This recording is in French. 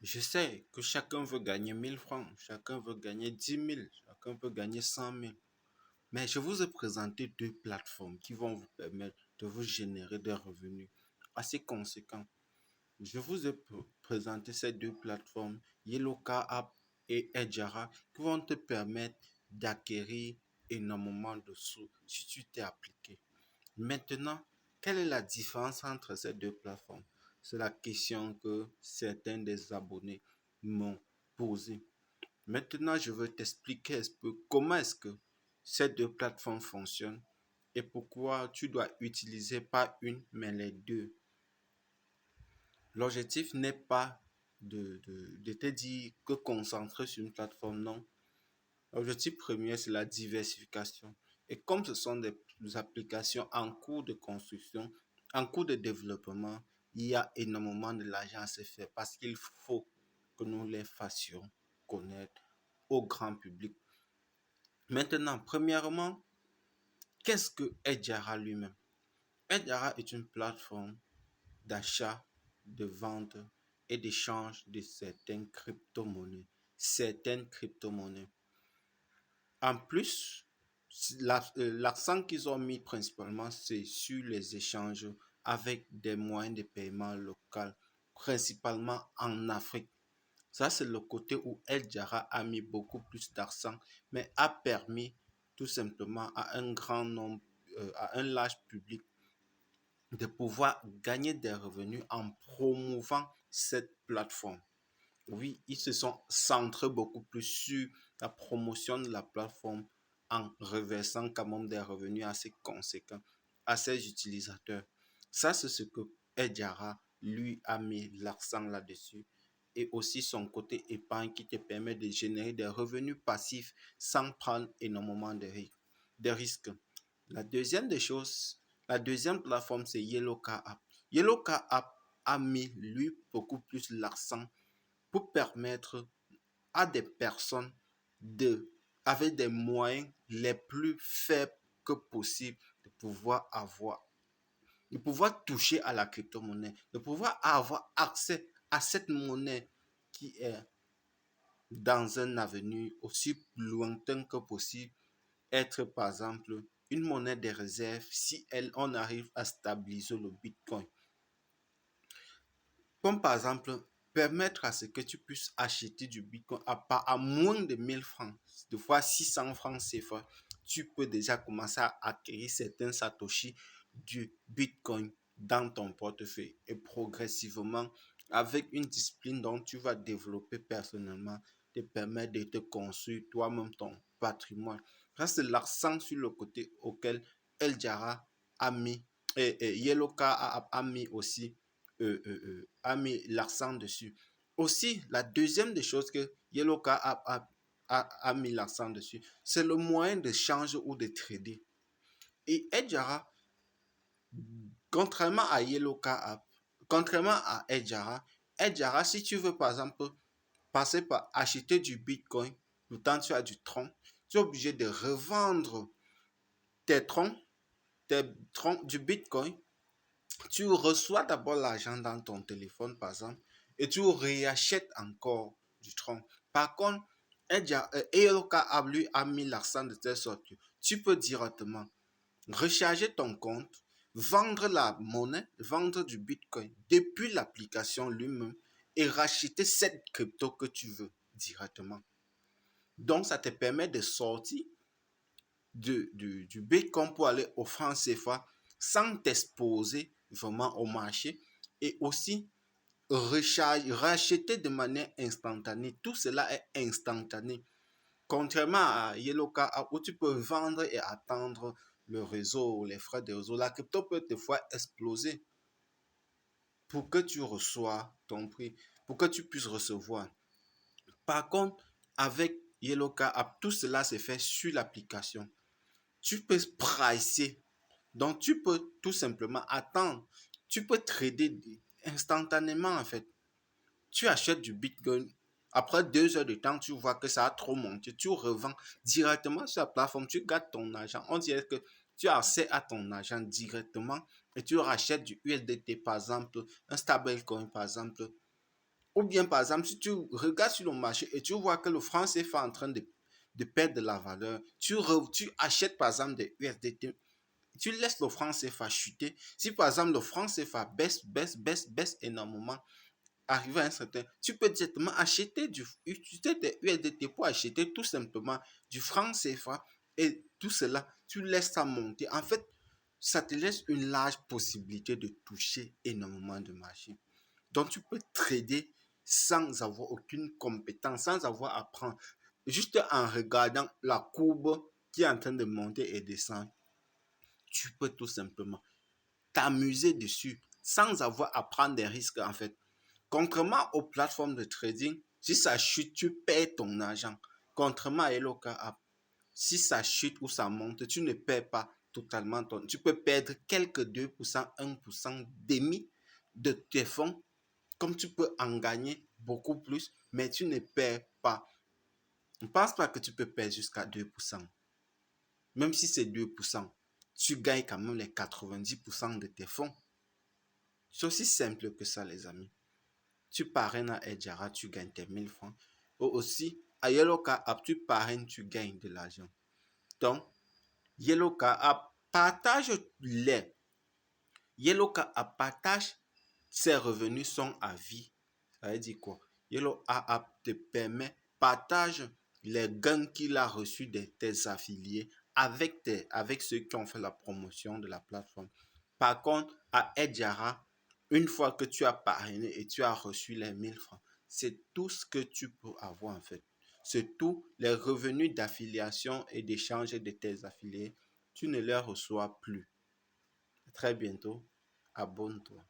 Je sais que chacun veut gagner 1 000 francs, chacun veut gagner 10 000, chacun peut gagner 100 000. Mais je vous ai présenté deux plateformes qui vont vous permettre de vous générer des revenus assez conséquents. Je vous ai présenté ces deux plateformes, Yellowcar App et Edjara, qui vont te permettre d'acquérir énormément de sous si tu t'es appliqué. Maintenant, quelle est la différence entre ces deux plateformes? C'est la question que certains des abonnés m'ont posée. Maintenant, je veux t'expliquer un peu comment est-ce que ces deux plateformes fonctionnent et pourquoi tu dois utiliser pas une, mais les deux. L'objectif n'est pas de te dire que concentrer sur une plateforme, non. L'objectif premier, c'est la diversification. Et comme ce sont des applications en cours de construction, en cours de développement, il y a énormément de l'argent à se faire parce qu'il faut que nous les fassions connaître au grand public. Maintenant, premièrement, qu'est-ce que Edjara lui-même? Edjara est une plateforme d'achat, de vente et d'échange de certaines crypto-monnaies. Certaines crypto-monnaies. En plus, l'accent qu'ils ont mis principalement, c'est sur les échanges avec des moyens de paiement local, principalement en Afrique. Ça, c'est le côté où El Jara a mis beaucoup plus d'accent, mais a permis tout simplement à un grand nombre, à un large public de pouvoir gagner des revenus en promouvant cette plateforme. Oui, ils se sont centrés beaucoup plus sur la promotion de la plateforme en reversant quand même des revenus assez conséquents à ses utilisateurs. Ça, c'est ce que Edjara lui a mis l'accent là-dessus. Et aussi son côté épargne qui te permet de générer des revenus passifs sans prendre énormément de risques. La deuxième des choses, la deuxième plateforme, c'est Yellowcar App. Yellowcar App a mis, lui, beaucoup plus l'accent pour permettre à des personnes de, avec des moyens les plus faibles que possible, de pouvoir toucher à la crypto-monnaie, de pouvoir avoir accès à cette monnaie qui est dans un avenir aussi lointain que possible, être par exemple une monnaie de réserve si on arrive à stabiliser le Bitcoin. Comme par exemple, permettre à ce que tu puisses acheter du Bitcoin à moins de 1 000 francs, de fois 600 francs CFA, tu peux déjà commencer à acquérir certains Satoshi du Bitcoin dans ton portefeuille. Et progressivement, avec une discipline dont tu vas développer personnellement, te permettre de te construire toi-même ton patrimoine. Ça, c'est l'accent sur le côté auquel El Jara a mis, et Yellowcar a mis aussi a mis l'accent dessus. Aussi, la deuxième des choses que Yellowcar a mis l'accent dessus, c'est le moyen de changer ou de trader. Et Edjara, contrairement à Yellowcar contrairement à Edjara, Edjara, si tu veux par exemple passer par acheter du Bitcoin, le temps tu as du tronc, tu es obligé de revendre tes troncs, du Bitcoin. Tu reçois d'abord l'argent dans ton téléphone, par exemple, et tu réachètes encore du tronc. Par contre, Eloka a mis l'accent de telle sorte que tu peux directement recharger ton compte, vendre la monnaie, vendre du Bitcoin depuis l'application lui-même et racheter cette crypto que tu veux directement. Donc, ça te permet de sortir du Bitcoin pour aller au franc CFA sans t'exposer vraiment au marché et aussi racheter de manière instantanée. Tout cela est instantané. Contrairement à Yellowcar où tu peux vendre et attendre le réseau, les frais de réseau, la crypto peut des fois exploser pour que tu reçois ton prix, pour que tu puisses recevoir. Par contre, avec Yellowcar tout cela se fait sur l'application. Tu peux pricer. Donc, tu peux tout simplement attendre. Tu peux trader instantanément, en fait. Tu achètes du Bitcoin. Après 2 heures de temps, tu vois que ça a trop monté. Tu revends directement sur la plateforme. Tu gardes ton argent. On dirait que tu as accès à ton argent directement et tu rachètes du USDT, par exemple, un stablecoin, par exemple, Ou bien, par exemple, si tu regardes sur le marché et tu vois que le franc CFA est en train de perdre de la valeur, tu achètes, par exemple, des USDT, tu laisses le franc CFA chuter. Si, par exemple, le franc CFA baisse énormément, arrivé à un certain, tu peux directement utiliser tes USDT pour acheter tout simplement du franc CFA et tout cela, tu laisses ça monter. En fait, ça te laisse une large possibilité de toucher énormément de marché. Donc, tu peux trader sans avoir aucune compétence, sans avoir à apprendre. Juste en regardant la courbe qui est en train de monter et descendre, tu peux tout simplement t'amuser dessus sans avoir à prendre des risques en fait. Contrairement aux plateformes de trading, si ça chute, tu perds ton argent. Contrairement à Eloka App, si ça chute ou ça monte, tu ne perds pas totalement ton. Tu peux perdre quelques 2%, 1%, demi de tes fonds, comme tu peux en gagner beaucoup plus, mais tu ne perds pas. Ne pense pas que tu peux perdre jusqu'à 2%. Même si c'est 2%, tu gagnes quand même les 90% de tes fonds. C'est aussi simple que ça, les amis. Tu parraines à Edjara, tu gagnes tes 1000 francs. Ou aussi, à Yellowka App, tu parraines, tu gagnes de l'argent. Donc, Yellowka App partage-les. Yellowka App partage ses revenus sont à vie. Ça veut dire quoi? Yellow App te permet, partage les gains qu'il a reçus de tes affiliés avec ceux qui ont fait la promotion de la plateforme. Par contre, à Edjara, une fois que tu as parrainé et tu as reçu les 1000 francs, c'est tout ce que tu peux avoir en fait. C'est tout les revenus d'affiliation et d'échange de tes affiliés. Tu ne les reçois plus. Très bientôt, abonne-toi.